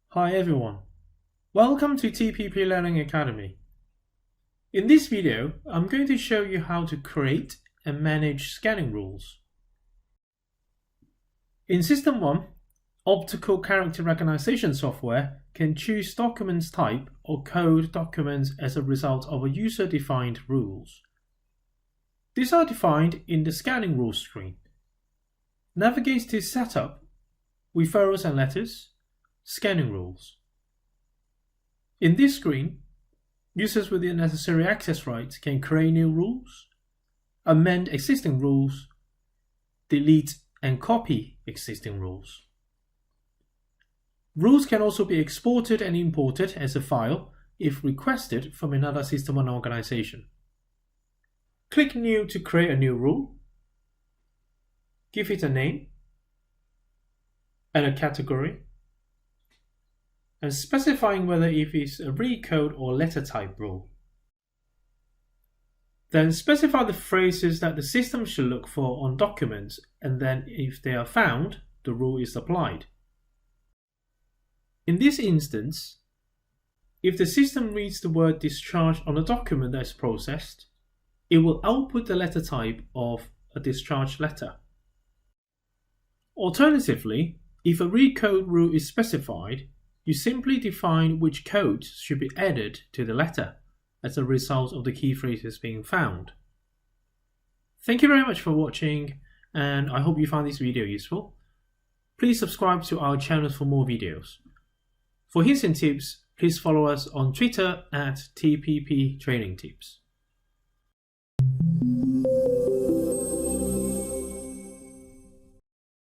Hi everyone, welcome to TPP Learning Academy. In this video, I'm going to show you how to create and manage scanning rules. In SystmOne, optical character recognition software can choose documents type or code documents as a result of a user-defined rules. These are defined in the scanning rules screen. Navigate to Setup, Referrals and Letters, Scanning Rules. In this screen, users with the necessary access rights can create new rules, amend existing rules, delete and copy existing rules. Rules can also be exported and imported as a file if requested from another SystmOne organization. Click New to create a new rule. Give it a name and a category, and specifying whether it is a read code or letter type rule. Then specify the phrases that the system should look for on documents, and then if they are found, the rule is applied. In this instance, if the system reads the word discharge on a document that is processed, it will output the letter type of a discharge letter. Alternatively, if a read code rule is specified, you simply define which codes should be added to the letter as a result of the key phrases being found. Thank you very much for watching, and I hope you found this video useful. Please subscribe to our channel for more videos. For hints and tips, please follow us on Twitter at TPP Training Tips.